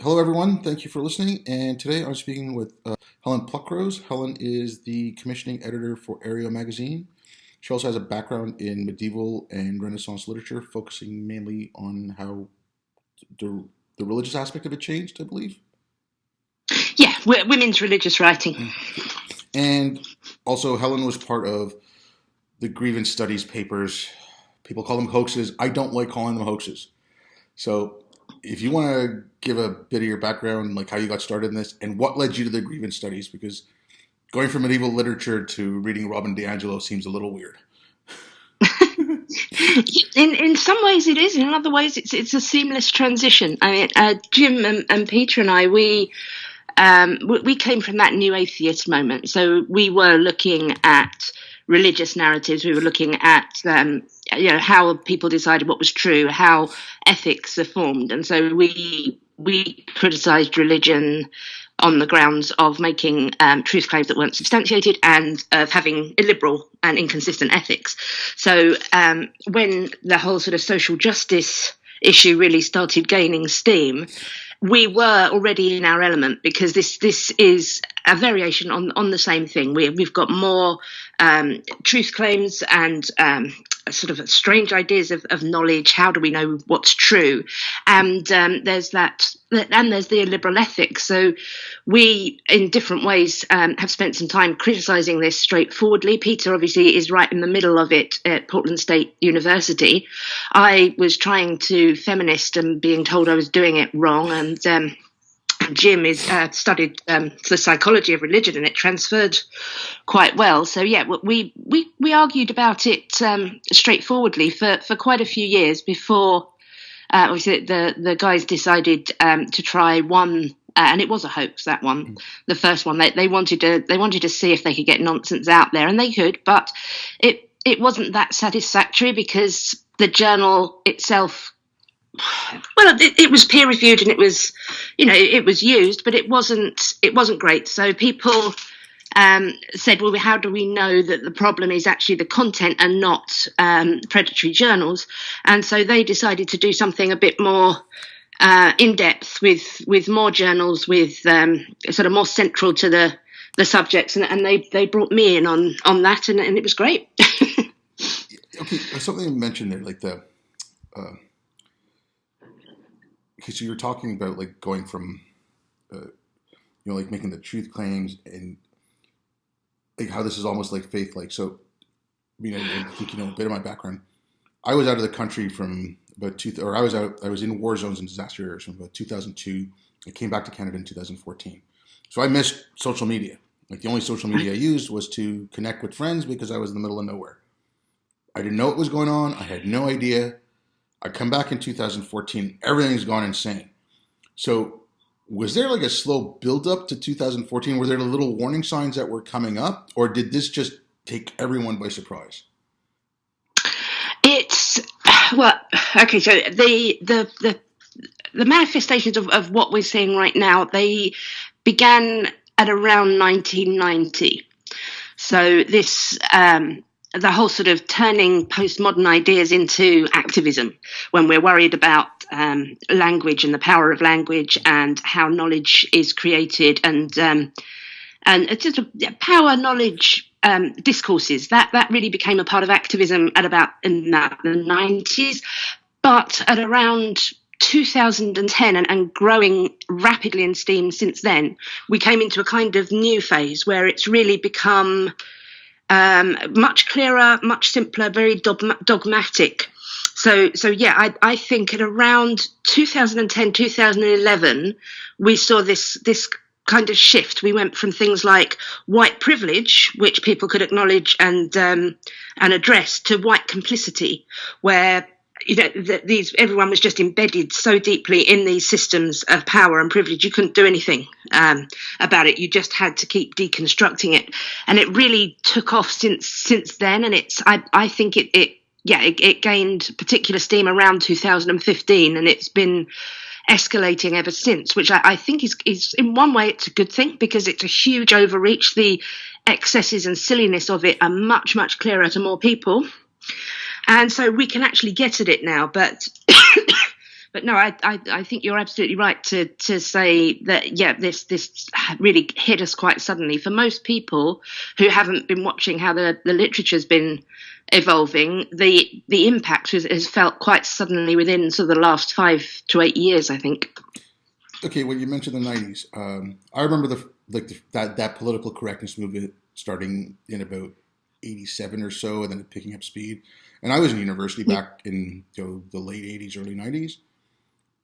Hello, everyone. Thank you for listening. And today I'm speaking with Helen Pluckrose. Helen is the commissioning editor for Areo magazine. She also has a background in medieval and Renaissance literature, focusing mainly on how the religious aspect of it changed, I believe. Yeah, women's religious writing. And also, Helen was part of the grievance studies papers. People call them hoaxes. I don't like calling them hoaxes. So if you want to give a bit of your background, like how you got started in this and what led you to the grievance studies, because going from medieval literature to reading Robin DiAngelo seems a little weird. In some ways it is. In other ways it's a seamless transition. I mean, Jim and Peter and I, we came from that new atheist moment. So we were looking at religious narratives. We were looking at how people decided what was true, how ethics are formed, and so we criticised religion on the grounds of making truth claims that weren't substantiated and of having illiberal and inconsistent ethics. So when the whole sort of social justice issue really started gaining steam, we were already in our element, because this is a variation on the same thing. We've got more truth claims and sort of strange ideas of knowledge. How do we know what's true? And there's that, and there's the illiberal ethics. So we, in different ways, have spent some time criticising this straightforwardly. Peter obviously is right in the middle of it at Portland State University. I was trying to feminist and being told I was doing it wrong, and Jim is studied the psychology of religion, and it transferred quite well. So yeah, we argued about it straightforwardly for quite a few years before obviously the guys decided to try one. And it was a hoax, that one, the first one. They wanted to see if they could get nonsense out there, and they could, but it wasn't that satisfactory, because the journal itself, well, it was peer reviewed and it was, it was used, but it wasn't great. So people said, well, how do we know that the problem is actually the content and not predatory journals? And so they decided to do something a bit more in depth with more journals, with sort of more central to the subjects, and they brought me in on that, and it was great. Okay, something you mentioned there, like the because you were talking about like going from like making the truth claims and like how this is almost like faith, like so. I mean, I think a bit of my background. I was out of the country from about I was in war zones and disaster areas from about 2002. I came back to Canada in 2014. So I missed social media. Like the only social media I used was to connect with friends because I was in the middle of nowhere. I didn't know what was going on. I had no idea. I come back in 2014. Everything's gone insane. So was there like a slow build up to 2014? Were there little warning signs that were coming up, or did this just take everyone by surprise? Well, okay, so the manifestations of what we're seeing right now, they began at around 1990. So this the whole sort of turning postmodern ideas into activism, when we're worried about language and the power of language and how knowledge is created, and it's just power knowledge discourses that really became a part of activism at about in the 90s, but at around 2010 and growing rapidly in steam since then, we came into a kind of new phase where it's really become much clearer, much simpler, very dogmatic. So yeah, I think at around 2010, 2011, we saw this kind of shift. We went from things like white privilege, which people could acknowledge and address, to white complicity, where everyone was just embedded so deeply in these systems of power and privilege, you couldn't do anything about it. You just had to keep deconstructing it, and it really took off since then. And I think it gained particular steam around 2015, and it's been escalating ever since, which I think is in one way it's a good thing, because it's a huge overreach. The excesses and silliness of it are much, much clearer to more people. And so we can actually get at it now. But But no, I think you're absolutely right to say that, yeah, this really hit us quite suddenly. For most people who haven't been watching how the literature's been evolving, the impact has felt quite suddenly within sort of the last 5 to 8 years, I think. Okay, when you mentioned the 90s, I remember that political correctness movement starting in about 87 or so, and then picking up speed. And I was in university back in the late 80s, early 90s,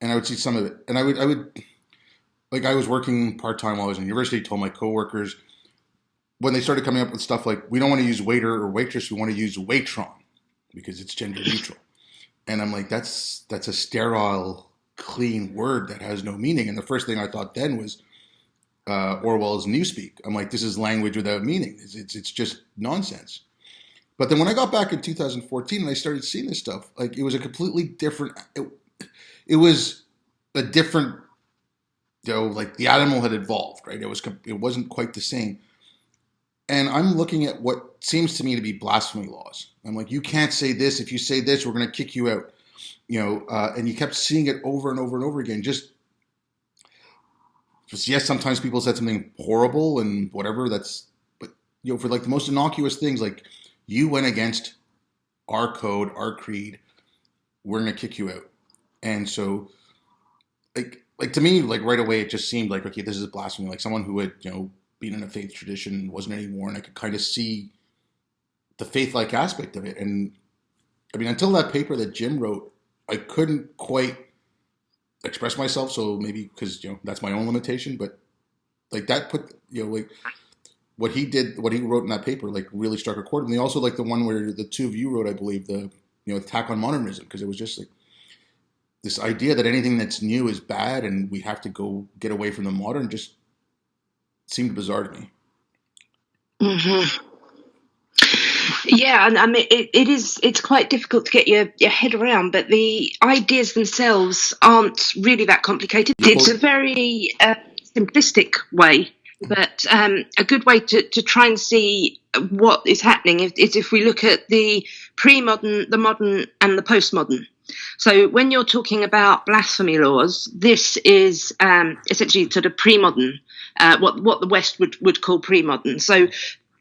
and I would see some of it. And I would I was working part-time while I was in university, told my coworkers, when they started coming up with stuff like, we don't want to use waiter or waitress, we want to use waitron because it's gender neutral. And I'm like, that's a sterile, clean word that has no meaning. And the first thing I thought then was Orwell's Newspeak. I'm like, this is language without meaning. It's just nonsense. But then when I got back in 2014 and I started seeing this stuff, like, it was a completely different. It was a different. Like, the animal had evolved, right? It wasn't quite the same. And I'm looking at what seems to me to be blasphemy laws. I'm like, you can't say this. If you say this, we're going to kick you out. And you kept seeing it over and over and over again. Just yes, sometimes people said something horrible and whatever. But for like the most innocuous things, like, you went against our code, our creed, we're going to kick you out. And so, like to me, like, right away, it just seemed like, okay, this is blasphemy. Like, someone who had, been in a faith tradition wasn't anymore, and I could kind of see the faith-like aspect of it. And I mean, until that paper that Jim wrote, I couldn't quite express myself. So maybe because that's my own limitation, but like, that put like what he wrote in that paper, like, really struck a chord. And they also, like, the one where the two of you wrote, I believe, the attack on modernism, because it was just like this idea that anything that's new is bad and we have to go get away from the modern just seemed bizarre to me. Mm-hmm. Yeah, and I mean, it's quite difficult to get your head around, but the ideas themselves aren't really that complicated. It's a very simplistic way, but a good way to try and see what is happening is if we look at the pre-modern, the modern, and the postmodern. So when you're talking about blasphemy laws, this is essentially sort of pre-modern, what the West would call pre-modern. So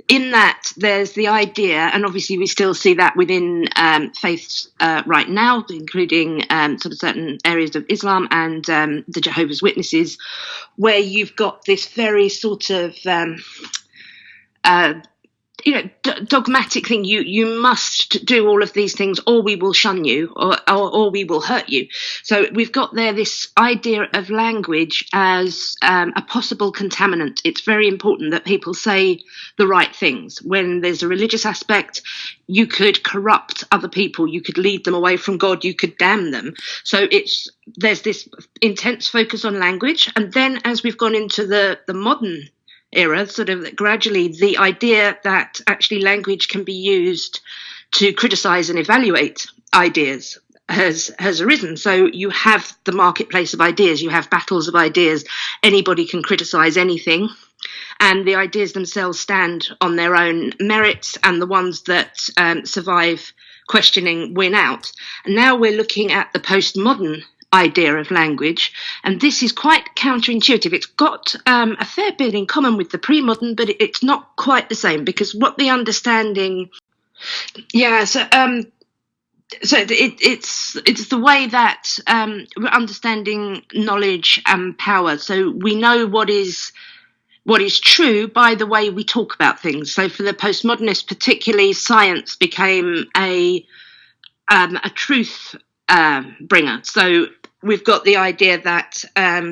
in that, there's the idea, and obviously we still see that within faiths right now, including sort of certain areas of Islam and the Jehovah's Witnesses, where you've got this very sort of dogmatic thing. You must do all of these things, or we will shun you, or we will hurt you. So we've got there this idea of language as a possible contaminant. It's very important that people say the right things. When there's a religious aspect, you could corrupt other people, you could lead them away from God, you could damn them. So there's this intense focus on language. And then as we've gone into the modern era, sort of gradually the idea that actually language can be used to criticize and evaluate ideas has arisen. So you have the marketplace of ideas, you have battles of ideas, anybody can criticize anything, and the ideas themselves stand on their own merits, and the ones that survive questioning win out. And now we're looking at the postmodern idea of language, and this is quite counterintuitive. It's got a fair bit in common with the pre-modern, but it's not quite the same, because what the understanding, it's the way that we're understanding knowledge and power. So we know what is true by the way we talk about things. So for the postmodernists, particularly, science became a truth bringer. So we've got the idea that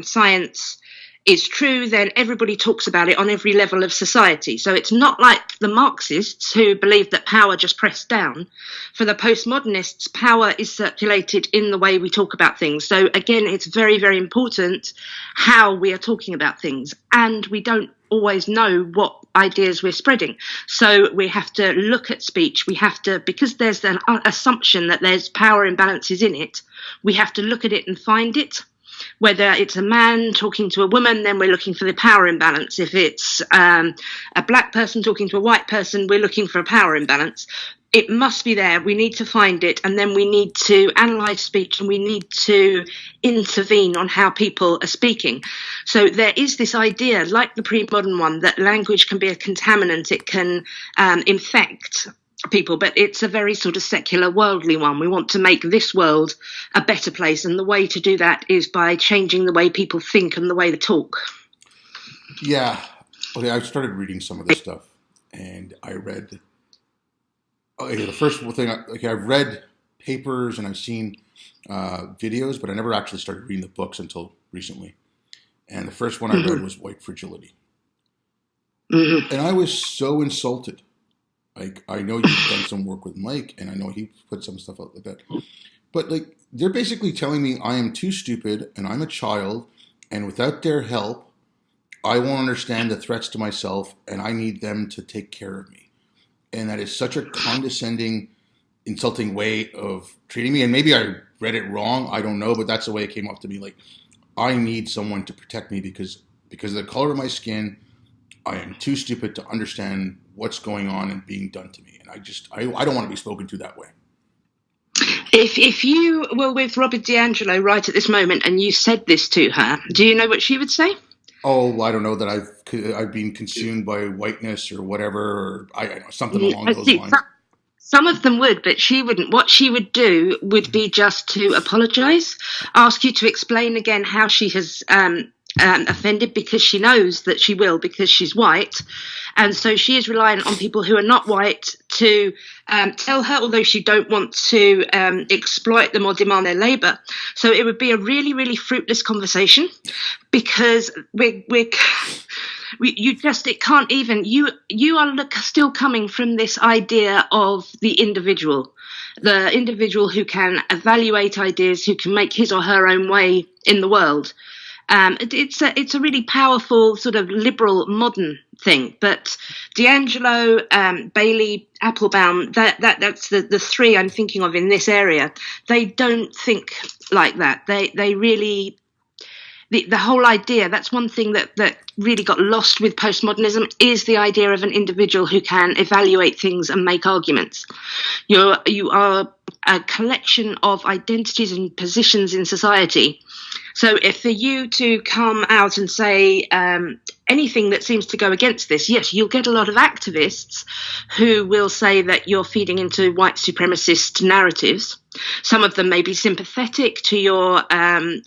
science is true, then everybody talks about it on every level of society. So it's not like the Marxists who believe that power just pressed down. For the postmodernists, power is circulated in the way we talk about things. So again, it's very, very important how we are talking about things. And we don't always know what ideas we're spreading. So we have to look at speech. We have to, because there's an assumption that there's power imbalances in it, we have to look at it and find it. Whether it's a man talking to a woman, then we're looking for the power imbalance. If it's a black person talking to a white person, we're looking for a power imbalance. it must be there. We need to find it, and then we need to analyze speech, and we need to intervene on how people are speaking. So there is this idea, like the pre-modern one, that language can be a contaminant. It can infect people, but it's a very sort of secular, worldly one. We want to make this world a better place, and the way to do that is by changing the way people think and the way they talk. Yeah. Okay, I started reading some of this stuff, and I read. Okay, the first thing, I've read papers and I've seen videos, but I never actually started reading the books until recently. And the first one I read was White Fragility. Mm-hmm. And I was so insulted. Like, I know you've done some work with Mike, and I know he put some stuff out like that. But, like, they're basically telling me I am too stupid, and I'm a child, and without their help, I won't understand the threats to myself, and I need them to take care of me. And that is such a condescending, insulting way of treating me. And maybe I read it wrong. I don't know, but that's the way it came off to me. Like, I need someone to protect me because of the color of my skin. I am too stupid to understand what's going on and being done to me. And I don't want to be spoken to that way. If you were with Robin DiAngelo right at this moment and you said this to her, do you know what she would say? Oh, I don't know, that I've been consumed by whiteness or whatever, or I don't know, something along those lines. Some of them would, but she wouldn't. What she would do would be just to apologise, ask you to explain again how she has offended, because she knows that she will, because she's white. And so she is reliant on people who are not white to tell her, although she don't want to exploit them or demand their labour. So it would be a really, really fruitless conversation, because it can't even, you are still coming from this idea of the individual who can evaluate ideas, who can make his or her own way in the world. It's a really powerful sort of liberal modern thing, but DiAngelo, Bailey, Applebaum, that's the three I'm thinking of in this area. They don't think like that. They really, the whole idea, that's one thing that really got lost with postmodernism, is the idea of an individual who can evaluate things and make arguments. You are a collection of identities and positions in society. So if for you to come out and say anything that seems to go against this, yes, you'll get a lot of activists who will say that you're feeding into white supremacist narratives. Some of them may be sympathetic to your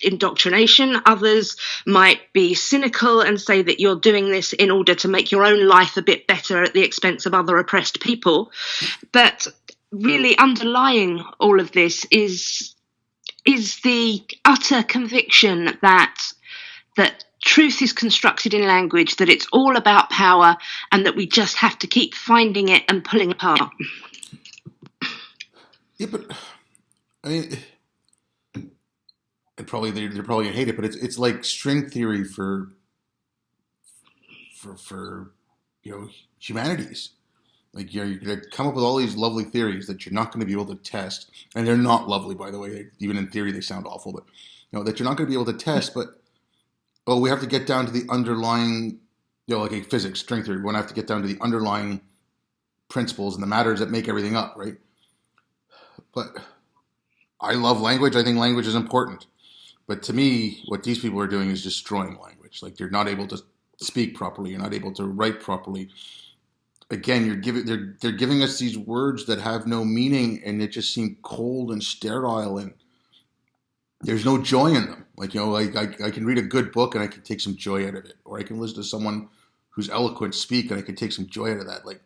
indoctrination. Others might be cynical and say that you're doing this in order to make your own life a bit better at the expense of other oppressed people. But really underlying all of this is the utter conviction that truth is constructed in language, that it's all about power, and that we just have to keep finding it and pulling apart. Yeah, but I mean, and they're probably gonna hate it, but it's like string theory for humanities. Like, you're going to come up with all these lovely theories that you're not going to be able to test, and they're not lovely, by the way. Even in theory, they sound awful, but that you're not going to be able to test. But we have to get down to the underlying, like a physics string theory. We want to have to get down to the underlying principles and the matters that make everything up, right? But I love language. I think language is important. But to me, what these people are doing is destroying language. Like, you're not able to speak properly. You're not able to write properly. Again, they're giving us these words that have no meaning, and it just seem cold and sterile, and there's no joy in them. Like, I can read a good book and I can take some joy out of it, or I can listen to someone who's eloquent speak and I can take some joy out of that. Like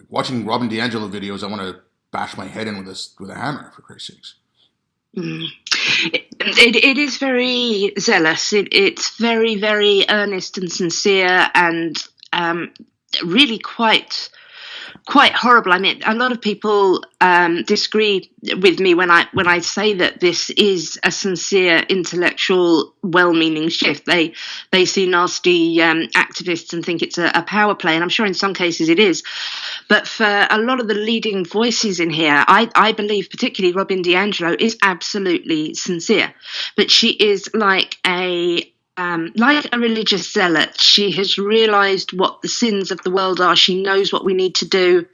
watching Robin DiAngelo videos, I want to bash my head in with a hammer, for Christ's sakes. It is very zealous. It's very, very earnest and sincere, and really quite horrible. I mean, a lot of people disagree with me when I say that this is a sincere, intellectual, well-meaning shift. They see nasty activists and think it's a power play, and I'm sure in some cases it is. But for a lot of the leading voices in here, I believe particularly Robin DiAngelo is absolutely sincere. But she is like a religious zealot. She has realised what the sins of the world are. She knows what we need to do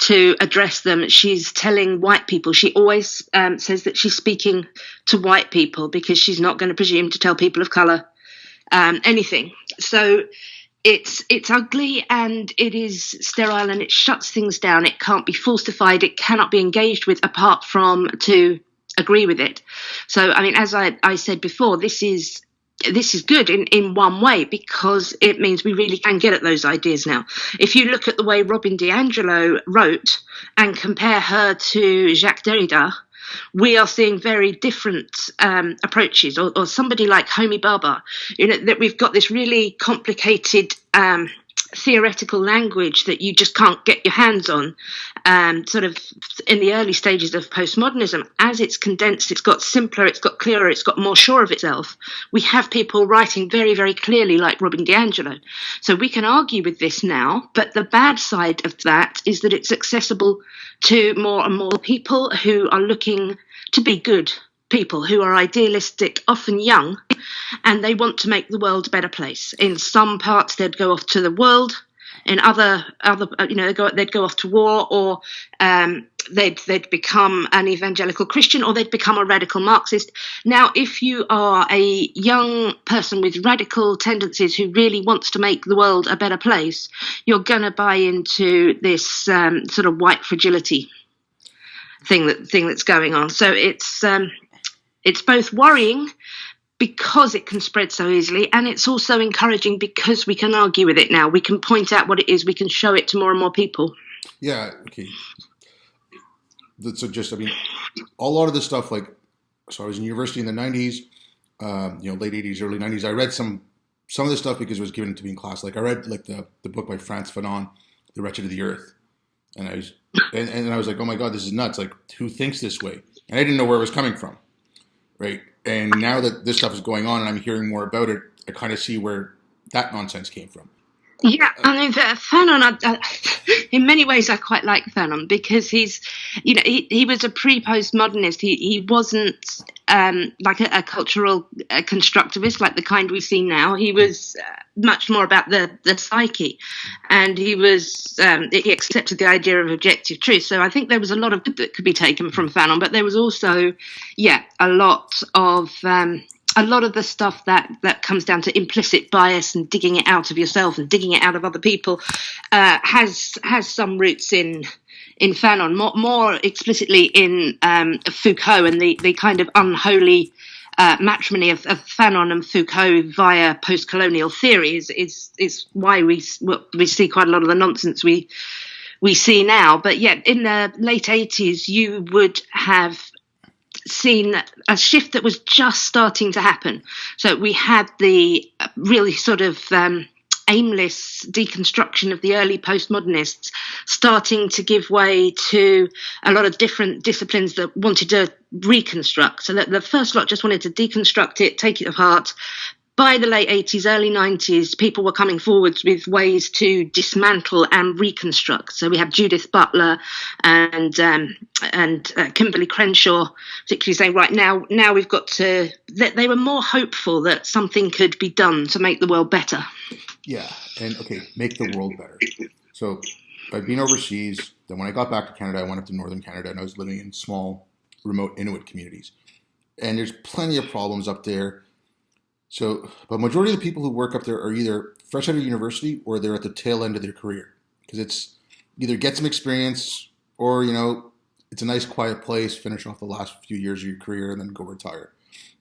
to address them, she's telling white people. She always says that she's speaking to white people because she's not going to presume to tell people of colour anything. So it's ugly and it is sterile and it shuts things down. It can't be falsified. It cannot be engaged with apart from to agree with it. So, I mean, as I said before, this is good in one way because it means we really can get at those ideas now. If you look at the way Robin DiAngelo wrote and compare her to Jacques Derrida, we are seeing very different approaches, or somebody like Homi Bhabha, that we've got this really complicated theoretical language that you just can't get your hands on, sort of in the early stages of postmodernism. As it's condensed, it's got simpler, it's got clearer, it's got more sure of itself. We have people writing very, very clearly like Robin DiAngelo. So we can argue with this now, but the bad side of that is that it's accessible to more and more people who are looking to be good people, who are idealistic, often young, and they want to make the world a better place. In some parts, they'd go off to the world. In other, they'd go off to war, or they'd become an evangelical Christian, or they'd become a radical Marxist. Now, if you are a young person with radical tendencies who really wants to make the world a better place, you're going to buy into this sort of white fragility thing that's going on. So it's both worrying because it can spread so easily, and it's also encouraging because we can argue with it now. We can point out what it is. We can show it to more and more people. Yeah. Okay. So a lot of this stuff, like, so I was in university in the 90s, late 80s, early 90s. I read some of this stuff because it was given to me in class. Like I read like the book by Frantz Fanon, The Wretched of the Earth. And I was like, oh my God, this is nuts. Like, who thinks this way? And I didn't know where it was coming from. Right. And now that this stuff is going on and I'm hearing more about it, I kind of see where that nonsense came from. Yeah, I mean, Fanon, in many ways, I quite like Fanon because he was a pre-postmodernist. He wasn't like a cultural constructivist like the kind we see now. He was much more about the psyche, and he accepted the idea of objective truth. So I think there was a lot of good that could be taken from Fanon, but there was also, a lot of the stuff that comes down to implicit bias and digging it out of yourself and digging it out of other people has some roots in Fanon, more explicitly in Foucault and the kind of unholy matrimony of Fanon and Foucault via post-colonial theory is why we see quite a lot of the nonsense we see now. But yet in the late 80s, you would have seen a shift that was just starting to happen. So we had the really sort of aimless deconstruction of the early postmodernists starting to give way to a lot of different disciplines that wanted to reconstruct. So that the first lot just wanted to deconstruct it, take it apart. By the late 80s, early 90s, people were coming forwards with ways to dismantle and reconstruct. So we have Judith Butler and Kimberly Crenshaw, particularly saying, right, now we've got to. They were more hopeful that something could be done to make the world better. Yeah, and make the world better. So I've been overseas. Then when I got back to Canada, I went up to northern Canada, and I was living in small, remote Inuit communities. And there's plenty of problems up there. So, but majority of the people who work up there are either fresh out of university or they're at the tail end of their career, because it's either get some experience or, it's a nice quiet place, finish off the last few years of your career and then go retire.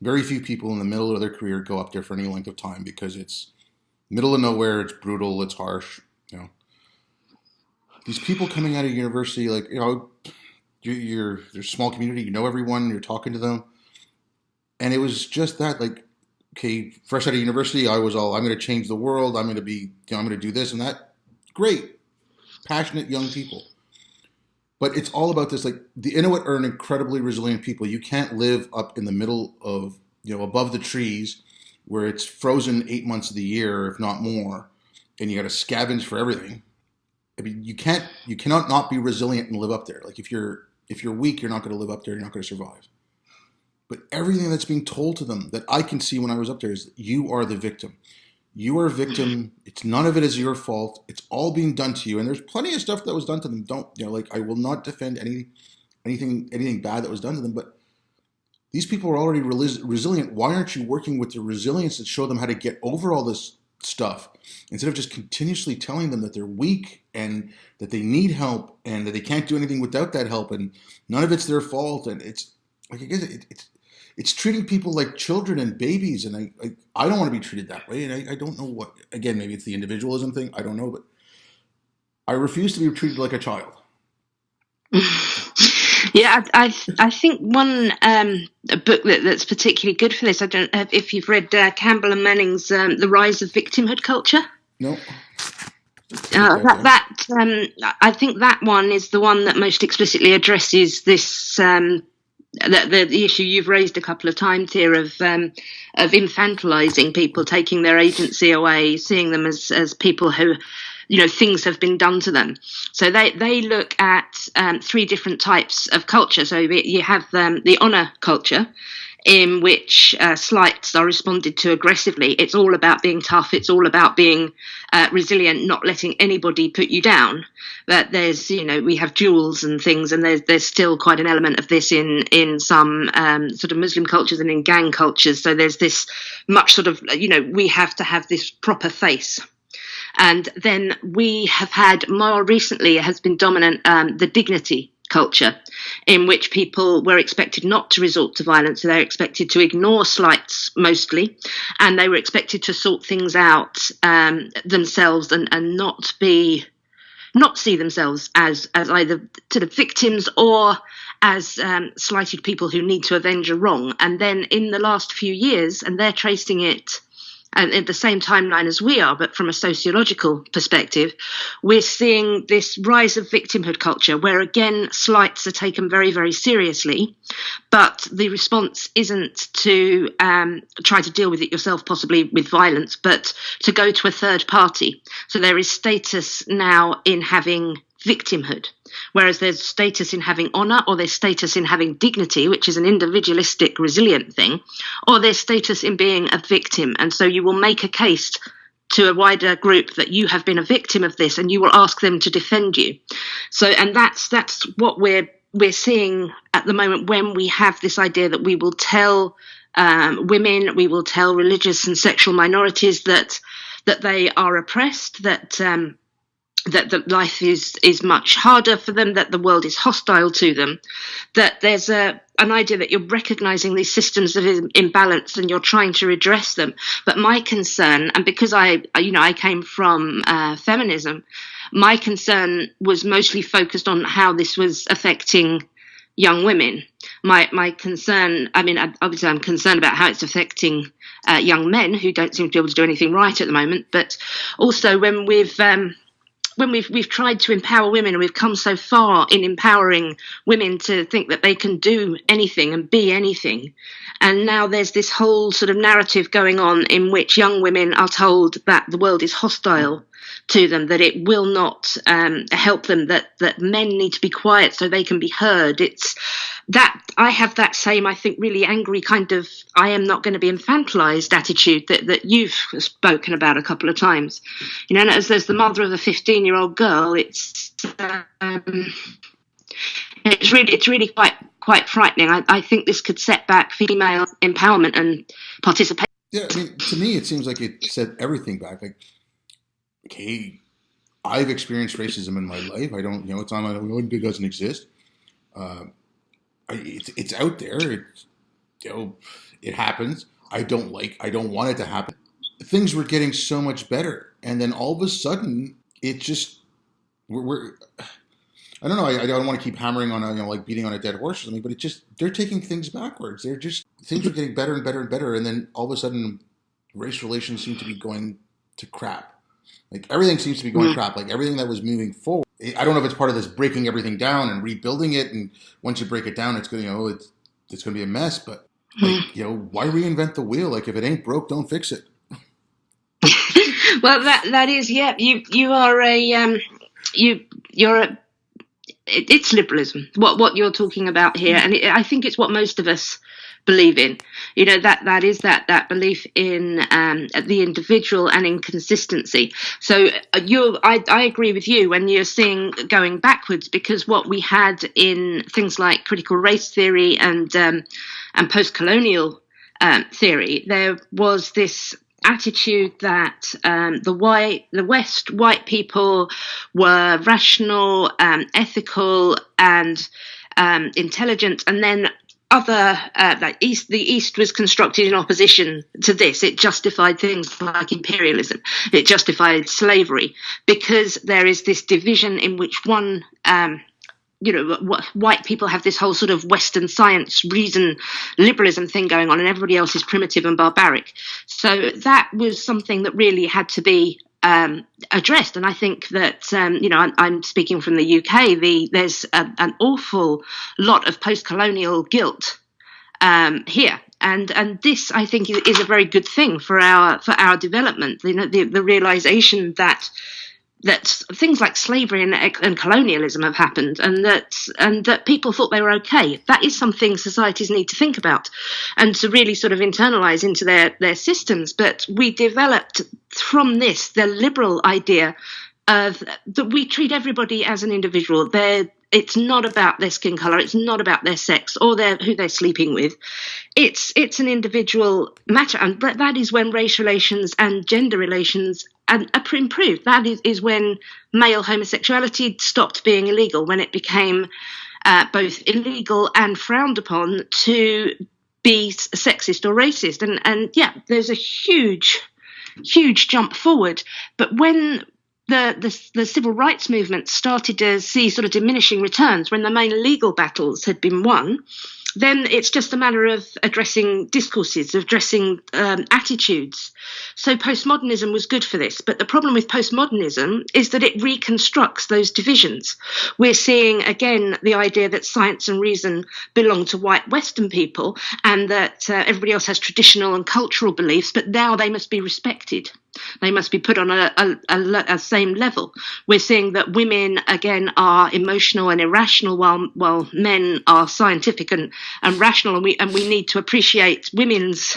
Very few people in the middle of their career go up there for any length of time because it's middle of nowhere, it's brutal, it's harsh. These people coming out of university, like, you're a small community, you know everyone, you're talking to them. And it was just that, like, okay, fresh out of university, I was all, I'm going to change the world. I'm going to be, I'm going to do this and that. Great. Passionate young people. But it's all about this, like, the Inuit are an incredibly resilient people. You can't live up in the middle of, above the trees where it's frozen 8 months of the year, if not more, and you got to scavenge for everything. I mean, you cannot not be resilient and live up there. Like, if you're weak, you're not going to live up there. You're not going to survive. But everything that's being told to them that I can see when I was up there is that you are the victim. You are a victim. It's none of it is your fault. It's all being done to you. And there's plenty of stuff that was done to them. Don't, like, I will not defend anything bad that was done to them, but these people are already resilient. Why aren't you working with the resilience that show them how to get over all this stuff instead of just continuously telling them that they're weak and that they need help and that they can't do anything without that help and none of it's their fault? And it's like, I guess it's treating people like children and babies, and I don't want to be treated that way. And I don't know what, again, maybe it's the individualism thing. I don't know, but I refuse to be treated like a child. Yeah, I think one book that's particularly good for this, I don't know if you've read Campbell and Manning's The Rise of Victimhood Culture. No. I think that one is the one that most explicitly addresses this the issue you've raised a couple of times here of infantilizing people, taking their agency away, seeing them as people who, things have been done to them. So they look at three different types of culture. So you have the honor culture, in which slights are responded to aggressively. It's all about being tough. It's all about being resilient, not letting anybody put you down. But there's, we have duels and things, and there's still quite an element of this in some sort of Muslim cultures and in gang cultures. So there's this much sort of, we have to have this proper face. And then we have had more recently, it has been dominant, the dignity culture, in which people were expected not to resort to violence. So they're expected to ignore slights mostly, and they were expected to sort things out themselves and not see themselves as either sort of victims or as slighted people who need to avenge a wrong. And then in the last few years, and they're tracing it at the same timeline as we are, but from a sociological perspective, we're seeing this rise of victimhood culture where, again, slights are taken very, very seriously, but the response isn't to try to deal with it yourself, possibly with violence, but to go to a third party. So there is status now in having victimhood, whereas there's status in having honor, or there's status in having dignity, which is an individualistic, resilient thing, or there's status in being a victim. And so you will make a case to a wider group that you have been a victim of this, and you will ask them to defend you. So, and that's what we're seeing at the moment when we have this idea that we will tell women, we will tell religious and sexual minorities that they are oppressed, that life is much harder for them, that the world is hostile to them, that there's an idea that you're recognizing these systems of imbalance and you're trying to redress them. But my concern, and because I came from feminism, my concern was mostly focused on how this was affecting young women. My concern, obviously I'm concerned about how it's affecting young men who don't seem to be able to do anything right at the moment, but also when we've tried to empower women, and we've come so far in empowering women to think that they can do anything and be anything. And now there's this whole sort of narrative going on in which young women are told that the world is hostile to them, that it will not help them, that men need to be quiet so they can be heard. It's that I have that same, I think, really angry kind of I am not going to be infantilized attitude that you've spoken about a couple of times. And as the mother of a 15-year-old girl, it's really quite frightening. I think this could set back female empowerment and participation. Yeah, to me, it seems like it set everything back. Like, okay, I've experienced racism in my life. I don't, it's not like it doesn't exist. It's out there. It happens. I don't want it to happen. Things were getting so much better, and then all of a sudden, it just we're I don't know. I don't want to keep hammering on like beating on a dead horse or something, but they're taking things backwards. Things are getting better and better and better, and then all of a sudden, race relations seem to be going to crap. Like everything seems to be going crap. Like everything that was moving forward. I don't know if it's part of this breaking everything down and rebuilding it, and once you break it down, it's going it's going to be a mess. But why reinvent the wheel? Like if it ain't broke, don't fix it. Well, that is You are it's liberalism. What you're talking about here, and I think it's what most of us believe in. That is that belief in the individual and in consistency. So I agree with you when you're seeing going backwards, because what we had in things like critical race theory and post-colonial theory, there was this attitude that the white people were rational, ethical, and intelligent, and then the East was constructed in opposition to this. It justified things like imperialism. It justified slavery, because there is this division in which one. White people have this whole sort of Western science, reason, liberalism thing going on, and everybody else is primitive and barbaric. So that was something that really had to be addressed. And I think that, I'm speaking from the UK, there's an awful lot of post-colonial guilt here. And this, I think, is a very good thing for our development. The realization that things like slavery and colonialism have happened, and that people thought they were okay. That is something societies need to think about and to really sort of internalize into their systems. But we developed from this the liberal idea of that we treat everybody as an individual. It's not about their skin color. It's not about their sex or who they're sleeping with. It's an individual matter, and that is when race relations and gender relations improved. That is when male homosexuality stopped being illegal, when it became both illegal and frowned upon to be sexist or racist. And there's a huge jump forward. But when the civil rights movement started to see sort of diminishing returns, when the main legal battles had been won, then it's just a matter of addressing discourses, addressing attitudes. So postmodernism was good for this. But the problem with postmodernism is that it reconstructs those divisions. We're seeing, again, the idea that science and reason belong to white Western people, and that everybody else has traditional and cultural beliefs, but now they must be respected. They must be put on a same level. We're seeing that women, again, are emotional and irrational, while men are scientific and rational, and we need to appreciate women's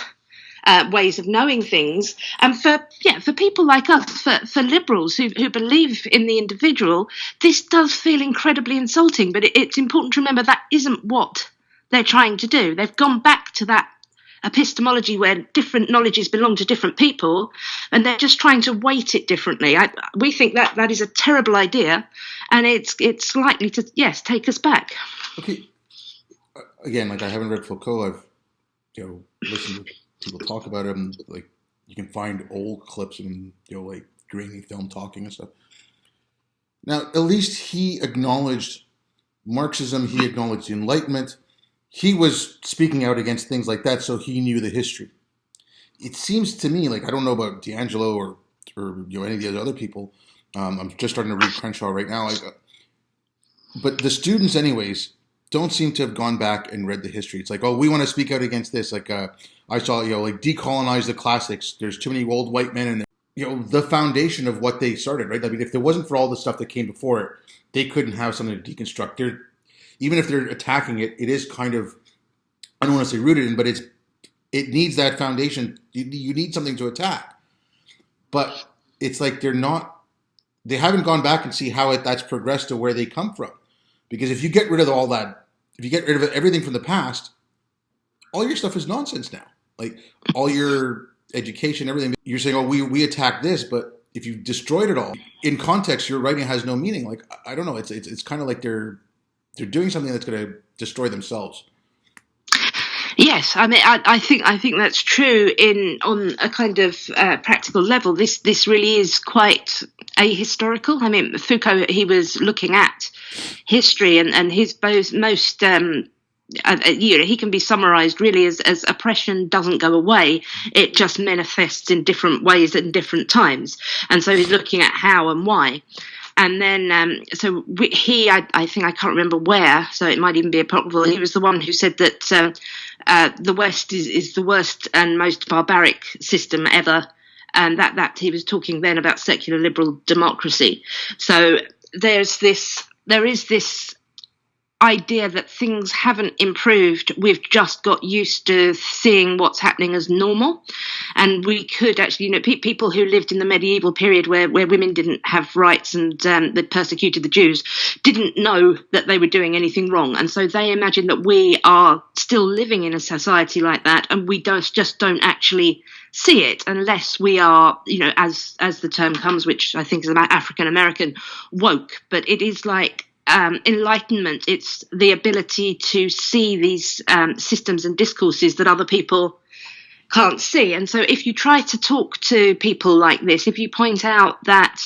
ways of knowing things. And for people like us, for liberals who believe in the individual, this does feel incredibly insulting. But it's important to remember that isn't what they're trying to do. They've gone back to that epistemology where different knowledges belong to different people, and they're just trying to weight it differently. We think that is a terrible idea, and it's likely to take us back. Okay, again, like, I haven't read Foucault. I've listened to people talk about him. Like, you can find old clips of him, like grainy film talking and stuff. Now, at least he acknowledged Marxism. He acknowledged the Enlightenment. He was speaking out against things like that, so he knew the history. It seems to me, like, I don't know about D'Angelo or any of the other people. I'm just starting to read Crenshaw right now. But the students, anyways, don't seem to have gone back and read the history. It's like, oh, we want to speak out against this. Like, I saw, like, decolonize the classics. There's too many old white men, and the foundation of what they started, right? I mean, if there wasn't for all the stuff that came before it, they couldn't have something to deconstruct. Even if they're attacking it, it is kind of, I don't want to say rooted in, but it needs that foundation. You need something to attack. But it's like they haven't gone back and see how that's progressed to where they come from. Because if you get rid of all that, if you get rid of everything from the past, all your stuff is nonsense now. Like, all your education, everything, you're saying, oh, we attacked this, but if you've destroyed it all, in context, your writing has no meaning. Like, I don't know, it's kind of like they're doing something that's going to destroy themselves. Yes, I mean, I think that's true on a kind of practical level. This really is quite ahistorical. I mean, Foucault, he was looking at history, and his most he can be summarized really as oppression doesn't go away. It just manifests in different ways at different times. And so he's looking at how and why. And then, I think, I can't remember where, so it might even be apocryphal. He was the one who said that the West is the worst and most barbaric system ever. And that he was talking then about secular liberal democracy. So there is this idea that things haven't improved. We've just got used to seeing what's happening as normal. And we could actually, people who lived in the medieval period where women didn't have rights and they persecuted the Jews didn't know that they were doing anything wrong. And so they imagine that we are still living in a society like that, and we just don't actually see it unless we are, as the term comes, which I think is about African American, woke. But it is like Enlightenment. It's the ability to see these systems and discourses that other people can't see. And so if you try to talk to people like this, if you point out that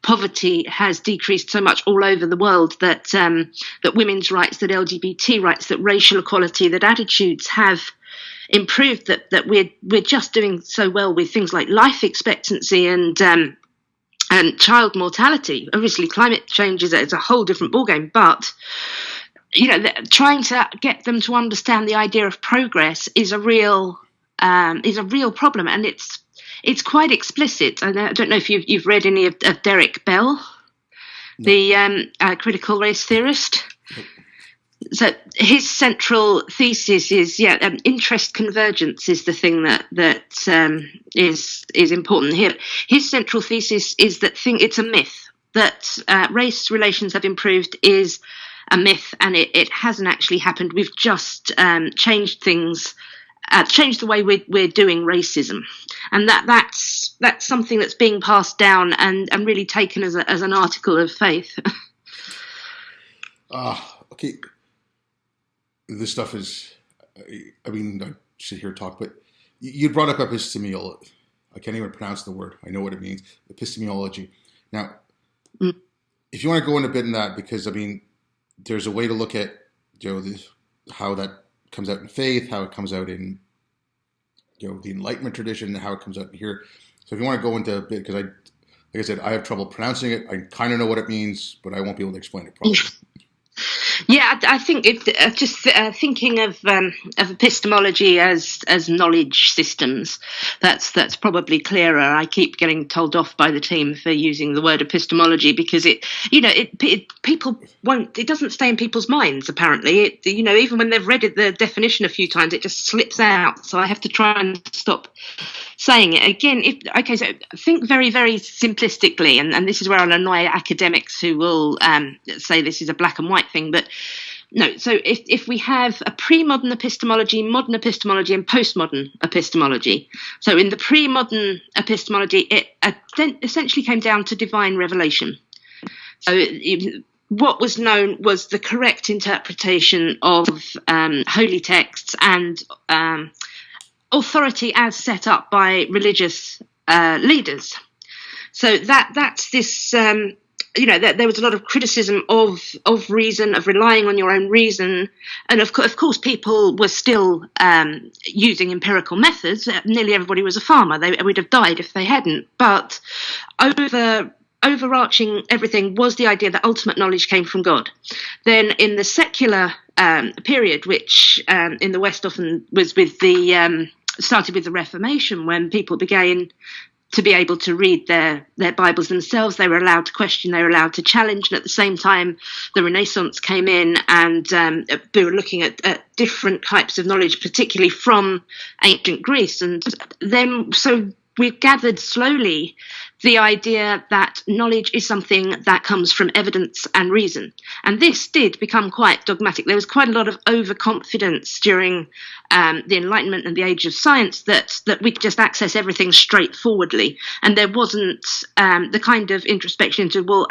poverty has decreased so much all over the world, that that women's rights, that LGBT rights, that racial equality, that attitudes have improved, that we're just doing so well with things like life expectancy and child mortality. Obviously, climate change is a whole different ballgame, but trying to get them to understand the idea of progress is a real problem, and it's quite explicit. I don't know if you've read any of Derek Bell, no. The critical race theorist. So his central thesis is interest convergence is the thing that is important here. His central thesis is that it's a myth that race relations have improved is a myth, and it hasn't actually happened. We've just changed things. Change the way we're doing racism, and that's something that's being passed down and really taken as an article of faith. Okay. This stuff is, I sit here and talk, but you brought up epistemology. I can't even pronounce the word. I know what it means. Epistemology. Now, if you want to go in a bit in that, because there's a way to look at how that comes out in faith, how it comes out in the Enlightenment tradition, how it comes out here. So if you want to go into a bit, because like I said, I have trouble pronouncing it. I kind of know what it means, but I won't be able to explain it properly. Yeah, I think thinking of epistemology as knowledge systems, that's probably clearer. I keep getting told off by the team for using the word epistemology because it doesn't stay in people's minds. Apparently, even when they've read the definition a few times, it just slips out. So I have to try and stop saying it again. So think very, very simplistically, and this is where I'll annoy academics who will say this is a black and white thing, but no. So if we have a pre-modern epistemology, modern epistemology, and postmodern epistemology, so in the pre-modern epistemology, it essentially came down to divine revelation. So what was known was the correct interpretation of holy texts and authority as set up by religious leaders. So that's this. There was a lot of criticism of reason, of relying on your own reason, and of course, people were still using empirical methods. Nearly everybody was a farmer; they would have died if they hadn't. But overarching everything was the idea that ultimate knowledge came from God. Then, in the secular period, which in the West often was with started with the Reformation, when people began to be able to read their Bibles themselves. They were allowed to question, they were allowed to challenge, and at the same time the Renaissance came in, and they were looking at different types of knowledge, particularly from ancient Greece. And then so we've gathered slowly the idea that knowledge is something that comes from evidence and reason. And this did become quite dogmatic. There was quite a lot of overconfidence during the Enlightenment and the age of science that we could just access everything straightforwardly. And there wasn't the kind of introspection into, well,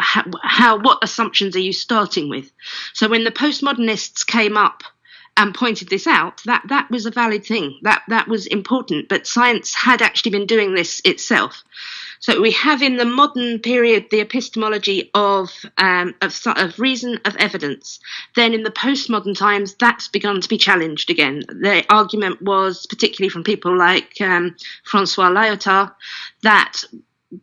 what assumptions are you starting with? So when the postmodernists came up and pointed this out, that was a valid thing. That was important. But science had actually been doing this itself. So we have in the modern period the epistemology of reason, of evidence. Then in the postmodern times, that's begun to be challenged again. The argument was, particularly from people like Francois Lyotard, that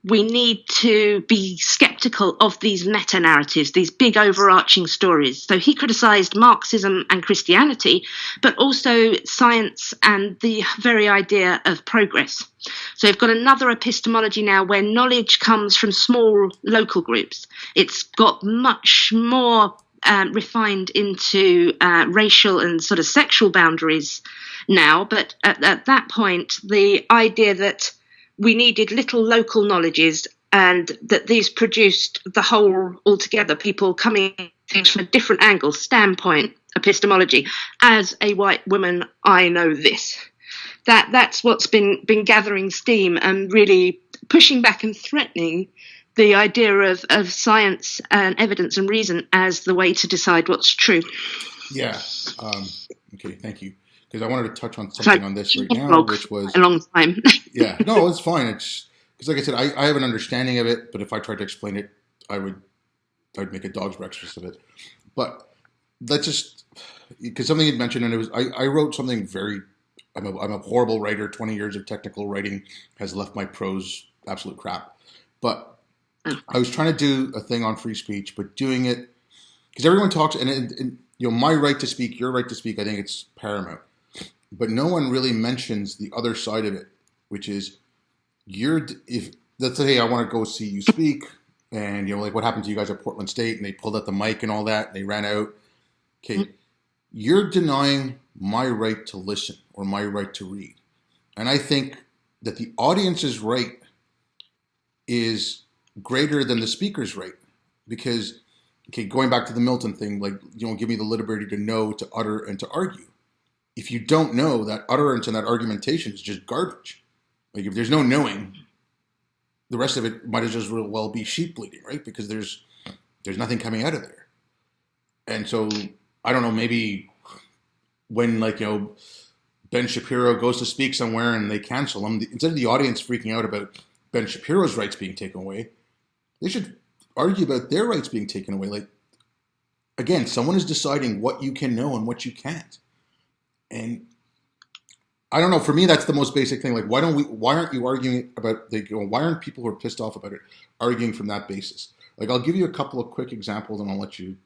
we need to be skeptical of these meta-narratives, these big overarching stories. So he criticized Marxism and Christianity, but also science and the very idea of progress. So we've got another epistemology now where knowledge comes from small local groups. It's got much more refined into racial and sort of sexual boundaries now. But at that point, the idea that we needed little local knowledges and that these produced the whole altogether, people coming at things from a different angle, standpoint, epistemology. As a white woman, I know this. That's what's been gathering steam and really pushing back and threatening the idea of science and evidence and reason as the way to decide what's true. Yeah. Okay, thank you. Because I wanted to touch on something on this right now, which was a long time. Yeah, no, it's fine. It's because, like I said, I have an understanding of it, but if I tried to explain it, I'd make a dog's breakfast of it. But let's just, because something you'd mentioned, and it was I wrote something very. I'm a horrible writer. 20 years of technical writing has left my prose absolute crap. But I was trying to do a thing on free speech, but doing it because everyone talks, and my right to speak, your right to speak. I think it's paramount. But no one really mentions the other side of it, which is if let's say, hey, I want to go see you speak, and like what happened to you guys at Portland State, and they pulled out the mic and all that, and they ran out. Okay, you're denying my right to listen or my right to read, and I think that the audience's right is greater than the speaker's right, because going back to the Milton thing, like give me the liberty to know, to utter, and to argue. If you don't know, that utterance and that argumentation is just garbage. Like if there's no knowing, the rest of it might as well be sheep bleating, right? Because there's nothing coming out of there. And so I don't know, maybe when Ben Shapiro goes to speak somewhere and they cancel him, instead of the audience freaking out about Ben Shapiro's rights being taken away, they should argue about their rights being taken away. Like, again, someone is deciding what you can know and what you can't. And I don't know. For me, that's the most basic thing. Like, why aren't you arguing about? Why aren't people who are pissed off about it arguing from that basis? Like, I'll give you a couple of quick examples, and I'll let you.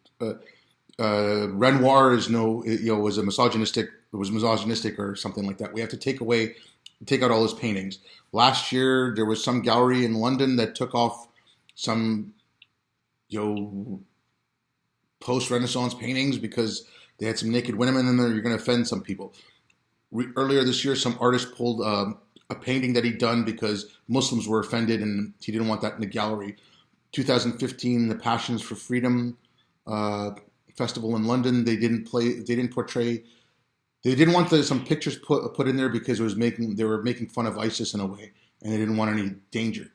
Renoir was misogynistic or something like that. We have to take out all his paintings. Last year, there was some gallery in London that took off some, post-Renaissance paintings because they had some naked women in there. You're going to offend some people. Earlier this year, some artist pulled a painting that he'd done because Muslims were offended and he didn't want that in the gallery. 2015, the Passions for Freedom festival in London, they didn't want some pictures put in there because they were making fun of ISIS in a way, and they didn't want any danger.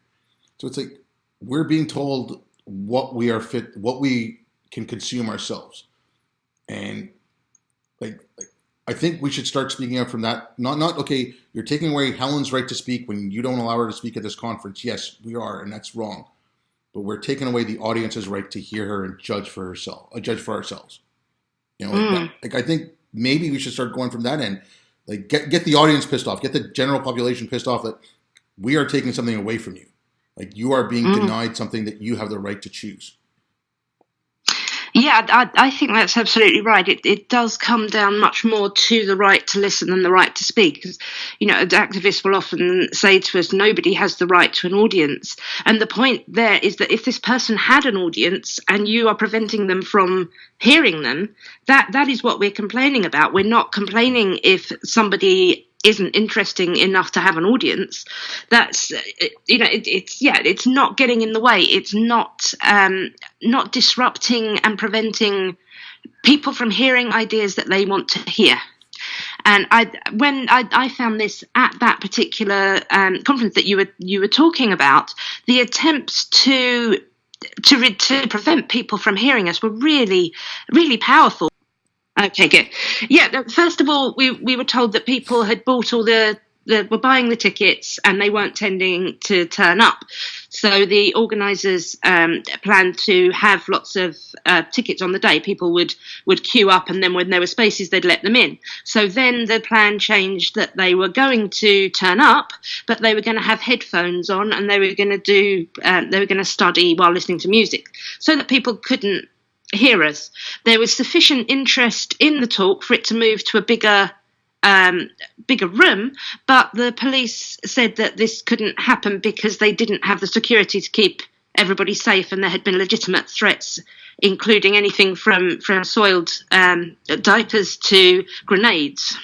So it's like we're being told what we can consume ourselves. And like I think we should start speaking out from that. Not okay, you're taking away Helen's right to speak when you don't allow her to speak at this conference. Yes, we are, and that's wrong. But we're taking away the audience's right to hear her and judge for ourselves. I think maybe we should start going from that end. Like get the audience pissed off, get the general population pissed off that we are taking something away from you. Like you are being denied something that you have the right to choose. Yeah, I think that's absolutely right. It does come down much more to the right to listen than the right to speak. Because, activists will often say to us, nobody has the right to an audience. And the point there is that if this person had an audience and you are preventing them from hearing them, that is what we're complaining about. We're not complaining if somebody isn't interesting enough to have an audience. That's it's not getting in the way. It's not disrupting and preventing people from hearing ideas that they want to hear. And when I found this at that particular conference that you were talking about, the attempts to prevent people from hearing us were really, really powerful. Okay, good. Yeah, first of all, we were told that people had bought were buying the tickets and they weren't tending to turn up. So the organisers planned to have lots of tickets on the day. People would queue up, and then when there were spaces, they'd let them in. So then the plan changed that they were going to turn up, but they were going to have headphones on and they were going to study while listening to music, so that people couldn't hear us. There was sufficient interest in the talk for it to move to a bigger room, but the police said that this couldn't happen because they didn't have the security to keep everybody safe, and there had been legitimate threats, including anything from soiled diapers to grenades.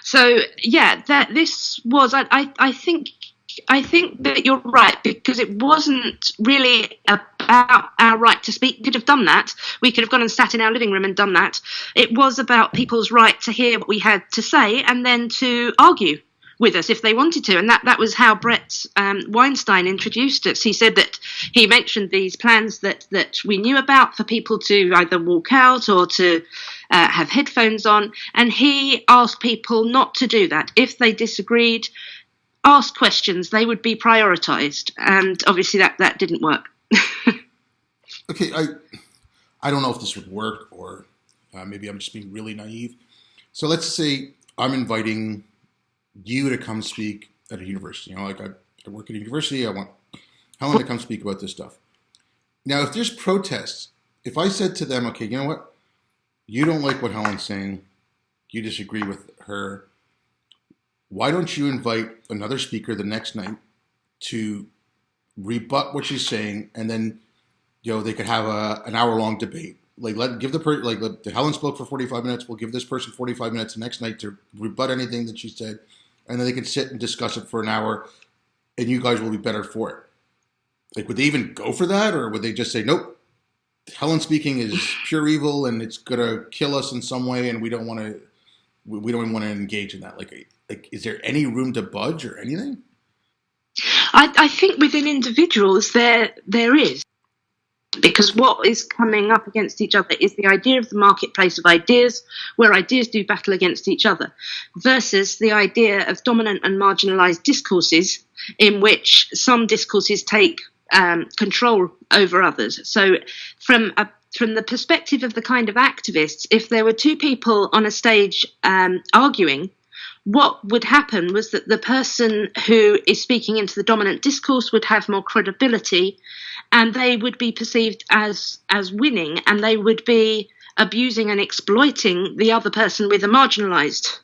So yeah, this was I think that you're right, because it wasn't really about our right to speak. We could have done that. We could have gone and sat in our living room and done that. It was about people's right to hear what we had to say and then to argue with us if they wanted to. And that was how Brett Weinstein introduced us. He said that he mentioned these plans that we knew about for people to either walk out or to have headphones on. And he asked people not to do that. If they disagreed, ask questions, they would be prioritized, and obviously that didn't work. Okay, I don't know if this would work, or maybe I'm just being really naive. So let's say I'm inviting you to come speak at a university. I work at a university, I want Helen to come speak about this stuff. Now, if there's protests, if I said to them, okay, you know what, you don't like what Helen's saying, you disagree with her, why don't you invite another speaker the next night to rebut what she's saying, and then they could have an hour-long debate. Helen spoke for 45 minutes. We'll give this person 45 minutes the next night to rebut anything that she said, and then they can sit and discuss it for an hour, and you guys will be better for it. Would they even go for that, or would they just say, nope, Helen speaking is pure evil and it's gonna kill us in some way, and we don't want to engage in that? Is there any room to budge or anything? I think within individuals there is, because what is coming up against each other is the idea of the marketplace of ideas, where ideas do battle against each other, versus the idea of dominant and marginalized discourses, in which some discourses take control over others. So from the perspective of the kind of activists, if there were two people on a stage arguing, what would happen was that the person who is speaking into the dominant discourse would have more credibility, and they would be perceived as winning, and they would be abusing and exploiting the other person with a marginalized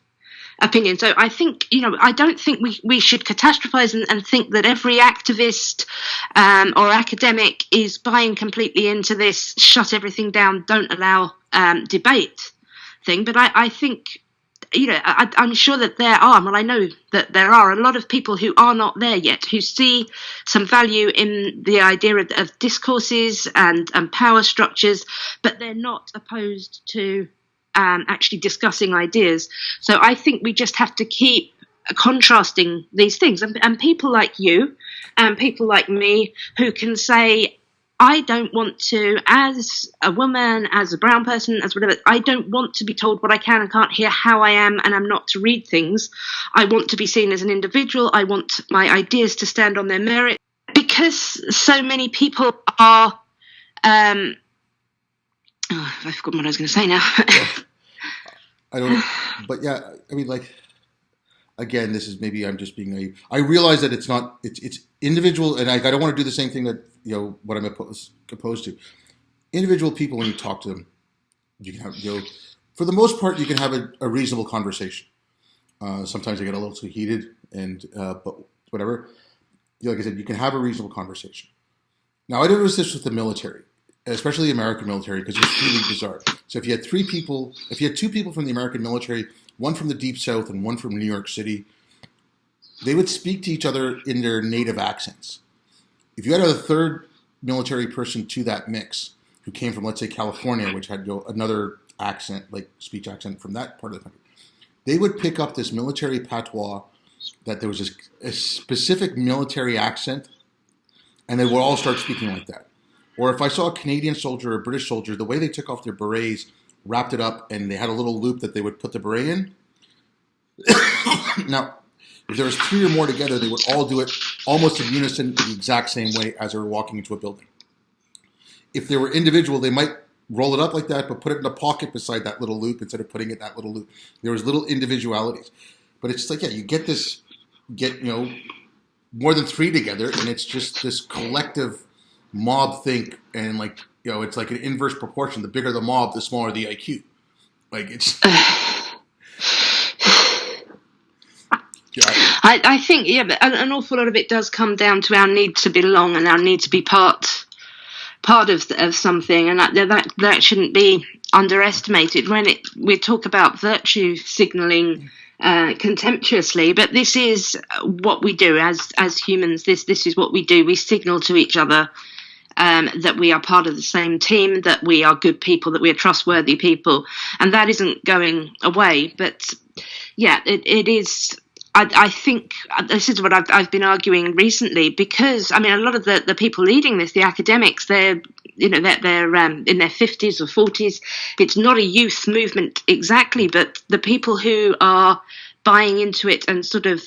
opinion. So I think, I don't think we should catastrophize and think that every activist or academic is buying completely into this shut everything down, don't allow debate thing. But I think, I'm sure that there are, well, I know that there are a lot of people who are not there yet, who see some value in the idea of discourses and power structures, but they're not opposed to actually discussing ideas. So I think we just have to keep contrasting these things. And people like you and people like me who can say, I don't want to, as a woman, as a brown person, as whatever, I don't want to be told what I can and can't hear, how I am, and I'm not to read things. I want to be seen as an individual. I want my ideas to stand on their merit. Because so many people are... I've forgotten what I was going to say now. I don't know. But yeah, again, this is, maybe I'm just being naive. I realize that it's individual, and I don't want to do the same thing that, what I'm opposed to. Individual people, when you talk to them, you can have, for the most part, you can have a reasonable conversation. Sometimes they get a little too heated, but whatever. Like I said, you can have a reasonable conversation. Now, I noticed this with the military, especially the American military, because it's really bizarre. So if you had two people from the American military, one from the Deep South and one from New York City, they would speak to each other in their native accents. If you had a third military person to that mix, who came from, let's say, California, which had another accent, like speech accent from that part of the country, they would pick up this military patois, that there was a specific military accent, and they would all start speaking like that. Or if I saw a Canadian soldier or a British soldier, the way they took off their berets, wrapped it up, and they had a little loop that they would put the beret in. Now, if there was three or more together, they would all do it almost in unison, the exact same way as they were walking into a building. If they were individual, they might roll it up like that, but put it in a pocket beside that little loop instead of putting it in that little loop. There was little individualities. But it's like, you get more than three together, and it's just this collective mob think, and it's like an inverse proportion. The bigger the mob, the smaller the IQ. It's... I think, yeah, but an awful lot of it does come down to our need to belong and our need to be part of something, and that shouldn't be underestimated when we talk about virtue signaling contemptuously. But this is what we do as humans. This is what we do. We signal to each other that we are part of the same team, that we are good people, that we are trustworthy people, and that isn't going away. But yeah, it is. I think this is what I've been arguing recently, because I mean a lot of the people leading this, the academics, they're in their 50s or 40s. It's not a youth movement exactly, but the people who are buying into it and sort of